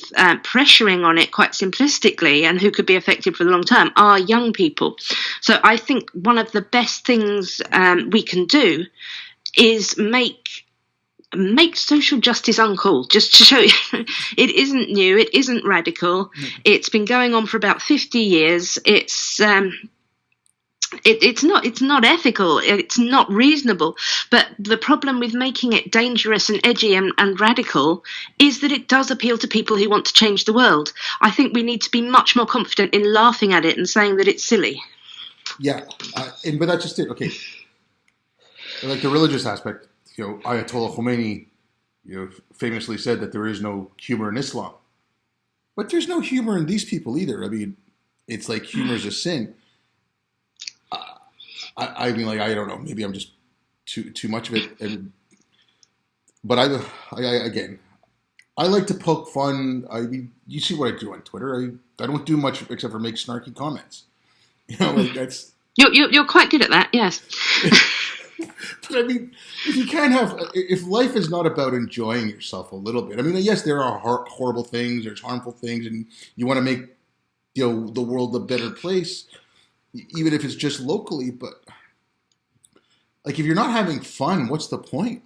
pressuring on it quite simplistically, and who could be affected for the long term, are young people. So I think one of the best things we can do is make social justice uncool, just to show you it isn't new, it isn't radical. It's been going on for about 50 years. It's not ethical, it's not reasonable. But the problem with making it dangerous and edgy and radical is that it does appeal to people who want to change the world. I think we need to be much more confident in laughing at it and saying that it's silly. Yeah, but that's just it. Okay, like the religious aspect. Ayatollah Khomeini, famously said that there is no humor in Islam, but there's no humor in these people either. I mean, it's like humor is a sin. I mean, like, I don't know. Maybe I'm just too much of it. But I like to poke fun. I mean, you see what I do on Twitter. I don't do much except for make snarky comments. Like that's. You're quite good at that, yes. But I mean, if life is not about enjoying yourself a little bit, I mean, yes, there are horrible things, there's harmful things, and you want to make, the world a better place, even if it's just locally. But like, if you're not having fun, what's the point?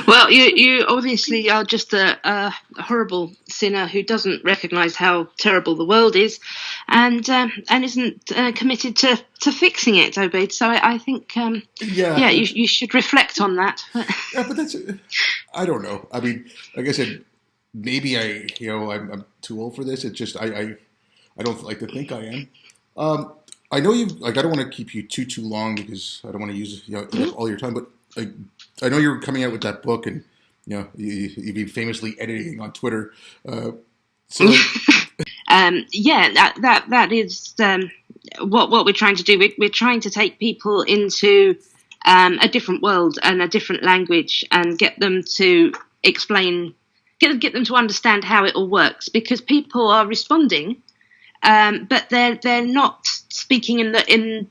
Well, you obviously are just a horrible sinner who doesn't recognise how terrible the world is, and isn't committed to fixing it, Obaid. So I think, you should reflect on that. Yeah, but that's, I don't know. I mean, like I said, maybe I'm too old for this. It's just I don't like to think I am. I know I don't want to keep you too long, because I don't want to use eat up all your time, but I know you're coming out with that book, and you've been famously editing on Twitter. That is what we're trying to do. We're trying to take people into a different world and a different language, and get them to explain, get them to understand how it all works, because people are responding. But they're not speaking in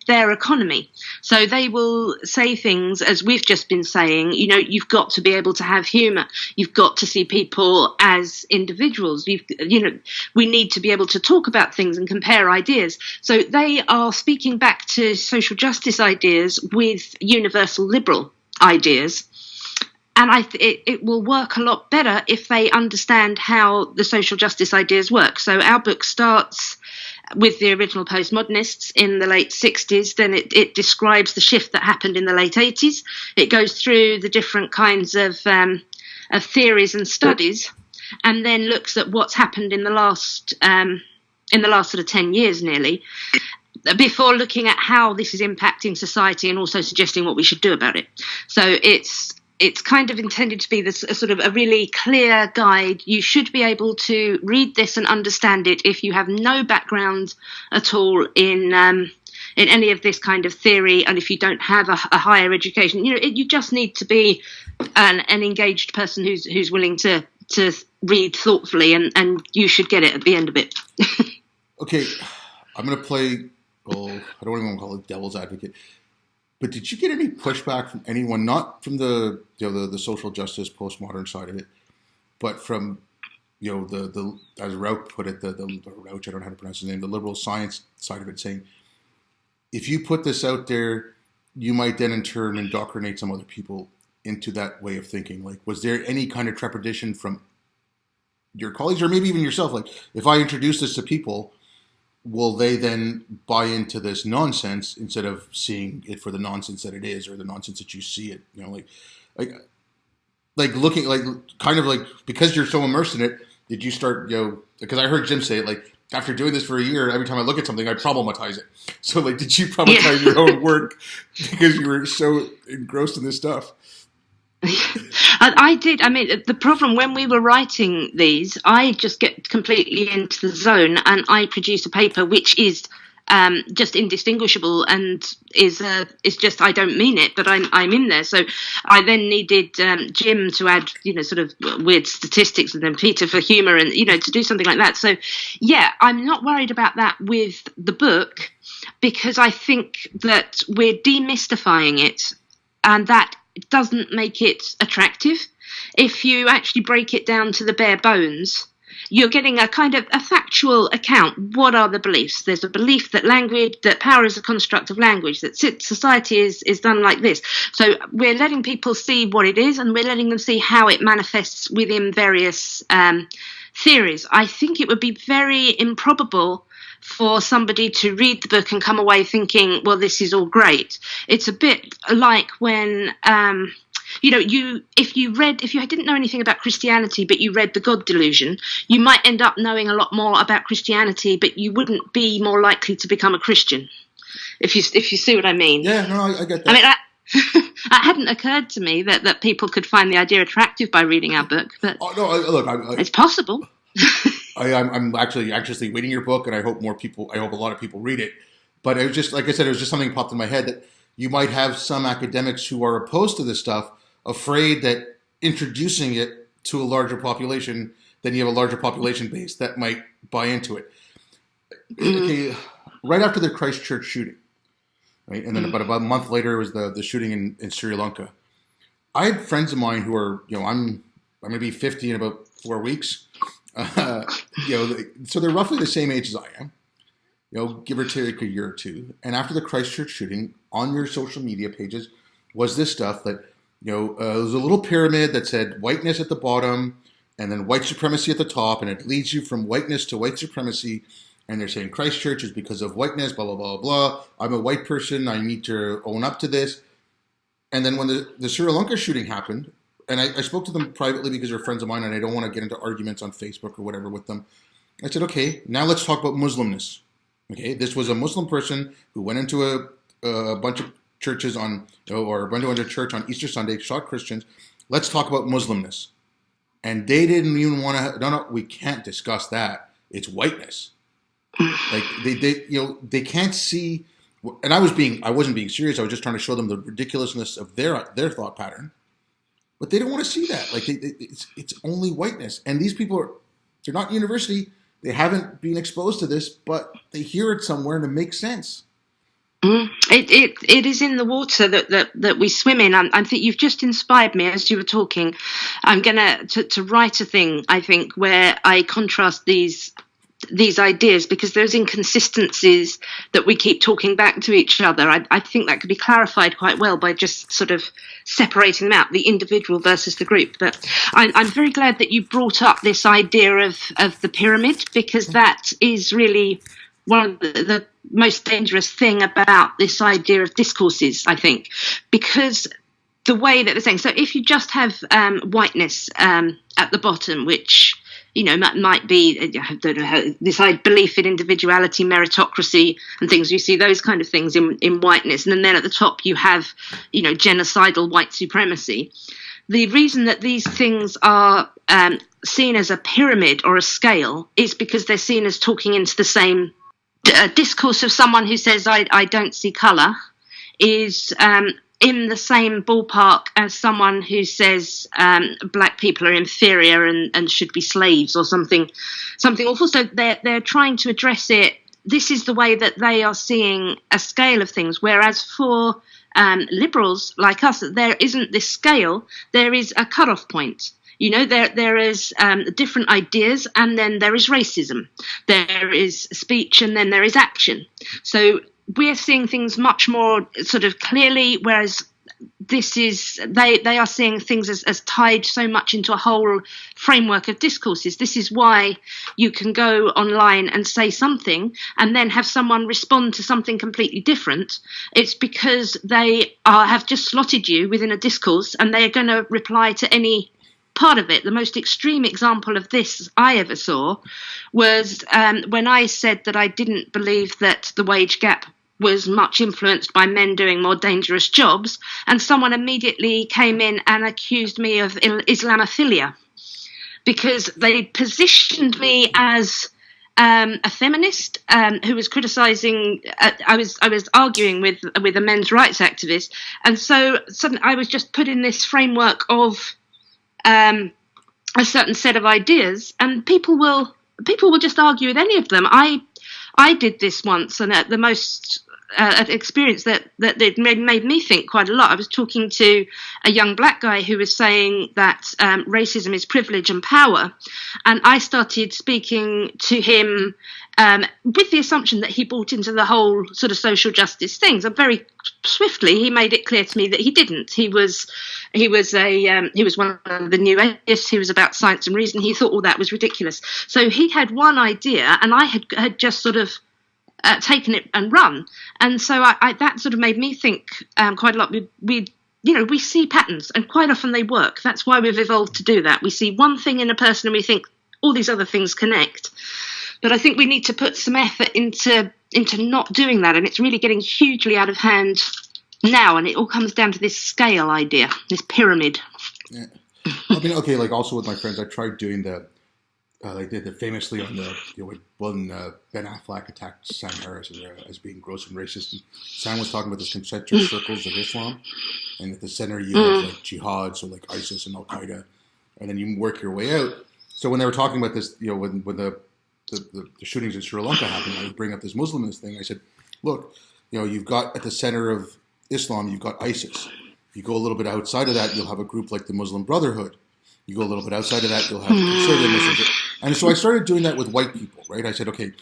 their economy. So they will say things, as we've just been saying, you've got to be able to have humour. You've got to see people as individuals. We need to be able to talk about things and compare ideas. So they are speaking back to social justice ideas with universal liberal ideas. And it will work a lot better if they understand how the social justice ideas work. So our book starts with the original postmodernists in the late 60s. Then it describes the shift that happened in the late 80s. It goes through the different kinds of theories and studies, and then looks at what's happened in the last sort of 10 years nearly, before looking at how this is impacting society and also suggesting what we should do about it. So it's kind of intended to be this sort of a really clear guide. You should be able to read this and understand it if you have no background at all in any of this kind of theory, and if you don't have a higher education. You just need to be an engaged person who's willing to read thoughtfully, and you should get it at the end of it. Okay, I'm going to play, I don't even want to call it devil's advocate. But did you get any pushback from anyone, not from the social justice postmodern side of it, but from the as Rauch put it, the Rauch, I don't know how to pronounce his name, the liberal science side of it, saying, if you put this out there, you might then in turn indoctrinate some other people into that way of thinking? Like, was there any kind of trepidation from your colleagues, or maybe even yourself? Like, if I introduce this to people, will they then buy into this nonsense instead of seeing it for the nonsense that it is, or the nonsense that you see it? Like like looking like kind of like because you're so immersed in it, did you start because I heard Jim say it like after doing this for a year, every time I look at something I problematize it. So like did you problematize your own work because you were so engrossed in this stuff? I did. I mean, the problem when we were writing these, I just get completely into the zone, and I produce a paper which is just indistinguishable and is just I don't mean it, but I'm in there. So I then needed Jim to add sort of weird statistics, and then Peter for humour, and to do something like that. So yeah, I'm not worried about that with the book because I think that we're demystifying it, and that doesn't make it attractive. If you actually break it down to the bare bones, you're getting a kind of a factual account. What are the beliefs? There's a belief that power is a construct of language, that society is done like this. So we're letting people see what it is, and we're letting them see how it manifests within various theories. I think it would be very improbable for somebody to read the book and come away thinking, well, this is all great. It's a bit like when if you didn't know anything about Christianity, but you read The God Delusion, you might end up knowing a lot more about Christianity, but you wouldn't be more likely to become a Christian. If you see what I mean? Yeah, no, I get that. I mean, that hadn't occurred to me that people could find the idea attractive by reading our book, but it's possible. I'm actually anxiously reading your book, and I hope a lot of people read it. But it was just, like I said, it was just something that popped in my head that you might have some academics who are opposed to this stuff, afraid that introducing it to a larger population, then you have a larger population base that might buy into it. Okay, right after the Christchurch shooting, right, and then about a month later was the shooting in Sri Lanka. I had friends of mine who are, I'm going to be 50 in about 4 weeks. So they're roughly the same age as I am, give or take a year or two. And after the Christchurch shooting, on your social media pages was this stuff that, there was a little pyramid that said whiteness at the bottom and then white supremacy at the top, and it leads you from whiteness to white supremacy. And they're saying Christchurch is because of whiteness, blah, blah, blah, blah. I'm a white person. I need to own up to this. And then when the Sri Lanka shooting happened, and I spoke to them privately because they're friends of mine and I don't want to get into arguments on Facebook or whatever with them. I said, okay, now let's talk about Muslimness. Okay, this was a Muslim person who went into a bunch of churches or went to a church on Easter Sunday, shot Christians. Let's talk about Muslimness. And they didn't even want to, no, we can't discuss that. It's whiteness. Like they can't see, and I wasn't being serious. I was just trying to show them the ridiculousness of their thought pattern. But they don't want to see that. Like it's only whiteness, and these people they're not in university. They haven't been exposed to this, but they hear it somewhere, and it makes sense. It is in the water that we swim in. I think you've just inspired me as you were talking. I'm gonna to write a thing. I think where I contrast these ideas, because there's inconsistencies that we keep talking back to each other. I think that could be clarified quite well by just sort of separating them out, the individual versus the group. But I'm very glad that you brought up this idea of the pyramid, because that is really one of the most dangerous thing about this idea of discourses, I think, because the way that they're saying, so if you just have whiteness at the bottom, which might be, I don't know how, this belief in individuality, meritocracy, and things. You see those kind of things in whiteness, and then at the top you have, genocidal white supremacy. The reason that these things are seen as a pyramid or a scale is because they're seen as talking into the same discourse of someone who says, I don't see colour, is in the same ballpark as someone who says black people are inferior and should be slaves or something awful. So they're trying to address it. This is the way that they are seeing a scale of things, whereas for liberals like us, there isn't this scale. There is a cutoff point. There is different ideas, and then there is racism. There is speech, and then there is action. So we're seeing things much more sort of clearly, whereas this is they are seeing things as tied so much into a whole framework of discourses. This is why you can go online and say something and then have someone respond to something completely different. It's because they have just slotted you within a discourse, and they are going to reply to any part of it. The most extreme example of this I ever saw was when I said that I didn't believe that the wage gap was much influenced by men doing more dangerous jobs, and someone immediately came in and accused me of Islamophilia because they positioned me as a feminist who was criticising. I was arguing with a men's rights activist, and so suddenly I was just put in this framework of a certain set of ideas, and people will just argue with any of them. I did this once, and the most experience that made me think quite a lot. I was talking to a young black guy who was saying that racism is privilege and power, and I started speaking to him with the assumption that he bought into the whole sort of social justice things. And very swiftly, he made it clear to me that he didn't. He was one of the new atheists. He was about science and reason. He thought all that was ridiculous. So he had one idea, and I had just sort of taken it and run. And so that sort of made me think quite a lot. We see patterns, and quite often they work. That's why we've evolved to do that. We see one thing in a person and we think all these other things connect. But I think we need to put some effort into not doing that, and it's really getting hugely out of hand now, and it all comes down to this scale idea, this pyramid. Yeah. I mean, okay, like also with my friends, I tried doing they did it famously on when Ben Affleck attacked Sam Harris as being gross and racist. And Sam was talking about the concentric circles of Islam, and at the center you have like jihad, so like ISIS and Al Qaeda, and then you work your way out. So when they were talking about this, when the shootings in Sri Lanka happened, I would bring up this Muslimist thing. I said, look, you've got at the center of Islam, you've got ISIS. If you go a little bit outside of that, you'll have a group like the Muslim Brotherhood. You go a little bit outside of that, you'll have conservative Muslims. And so I started doing that with white people, right? I said, okay, at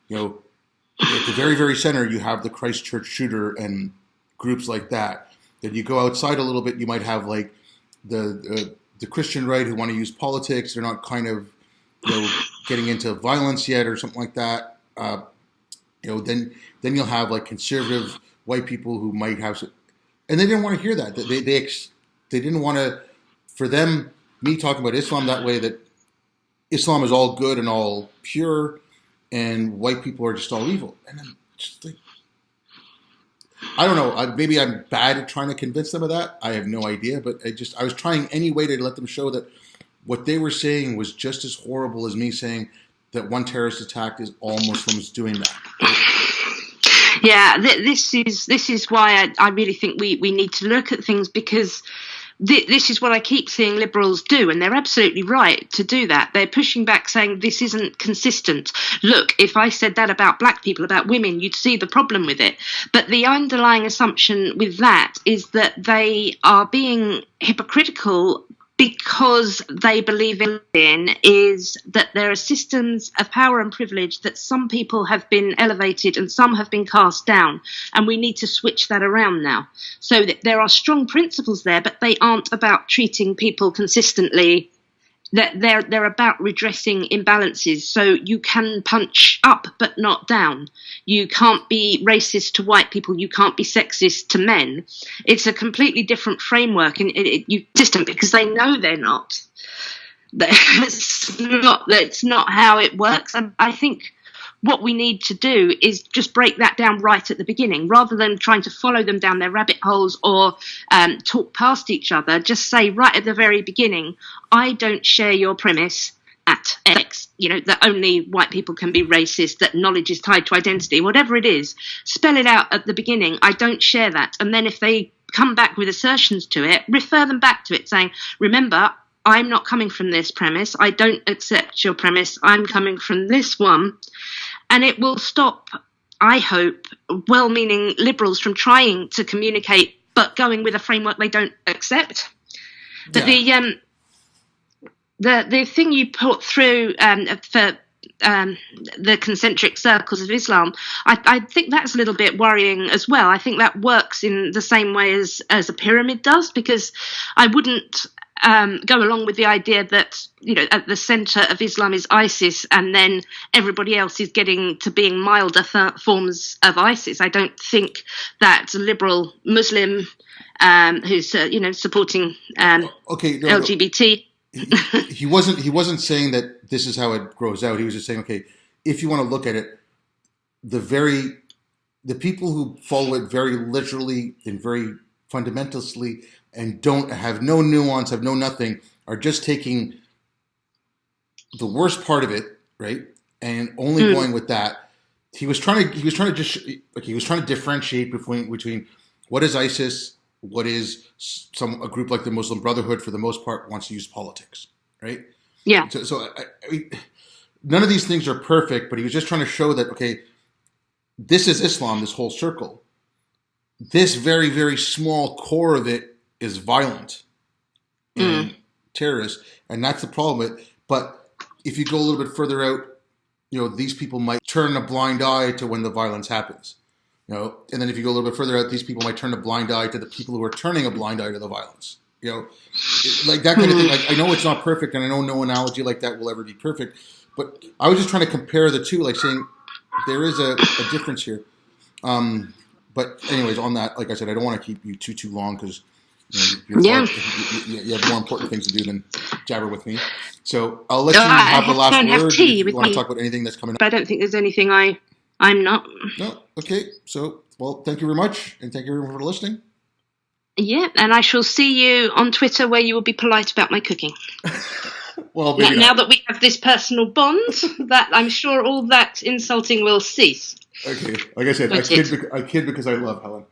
the very, very center, you have the Christchurch shooter and groups like that. Then you go outside a little bit, you might have like the Christian right who want to use politics. They're not kind of getting into violence yet or something like that. Then you'll have like conservative white people who might have, and they didn't want to hear that. They didn't want to, for them, me talking about Islam that way, that Islam is all good and all pure, and white people are just all evil. And I'm just like, I don't know. Maybe I'm bad at trying to convince them of that. I have no idea. But I was trying any way to let them show that what they were saying was just as horrible as me saying that one terrorist attack is all Muslims doing that. Yeah, this is why I really think we need to look at things, because this is what I keep seeing liberals do, and they're absolutely right to do that. They're pushing back, saying this isn't consistent. Look, if I said that about black people, about women, you'd see the problem with it. But the underlying assumption with that is that they are being hypocritical because they believe in is that there are systems of power and privilege that some people have been elevated and some have been cast down, and we need to switch that around now. So that there are strong principles there, but they aren't about treating people consistently. They're about redressing imbalances. So you can punch up but not down. You can't be racist to white people. You can't be sexist to men. It's a completely different framework, and you distant because they know they're not. That's not how it works. And I think what we need to do is just break that down right at the beginning, rather than trying to follow them down their rabbit holes or talk past each other. Just say right at the very beginning, I don't share your premise at X, that only white people can be racist, that knowledge is tied to identity, whatever it is. Spell it out at the beginning. I don't share that. And then if they come back with assertions to it, refer them back to it, saying, remember, I'm not coming from this premise. I don't accept your premise. I'm coming from this one. And it will stop, I hope, well-meaning liberals from trying to communicate but going with a framework they don't accept. But the thing you put through for the concentric circles of Islam, I think that's a little bit worrying as well. I think that works in the same way as a pyramid does, because I wouldn't go along with the idea that, at the center of Islam is ISIS, and then everybody else is getting to being milder forms of ISIS. I don't think that a liberal Muslim who's supporting LGBT. He wasn't saying that this is how it grows out. He was just saying, okay, if you want to look at it, the people who follow it very literally and very fundamentally and don't have no nuance, have no nothing, are just taking the worst part of it, right, and only going with that. He was trying to differentiate between what is ISIS, what is a group like the Muslim Brotherhood, for the most part, wants to use politics, right? Yeah. So I none of these things are perfect, but he was just trying to show that, okay, this is Islam, this whole circle. This very, very small core of it is violent and terrorist, and that's the problem with it. But if you go a little bit further out, these people might turn a blind eye to when the violence happens. And then if you go a little bit further out, these people might turn a blind eye to the people who are turning a blind eye to the violence. Like that kind of thing. Like, I know it's not perfect, and I know no analogy like that will ever be perfect, but I was just trying to compare the two, like saying there is a difference here. But anyways, on that, like I said, I don't want to keep you too long, because you have more important things to do than jabber with me. So I'll let you have the last word. If you want to talk about anything that's coming up. But I don't think there's anything I'm not. No? Okay. So, well, thank you very much, and thank you everyone for listening. Yeah, and I shall see you on Twitter, where you will be polite about my cooking. Well, now that we have this personal bond, that I'm sure all that insulting will cease. Okay. Like I said, I kid because I love Helen.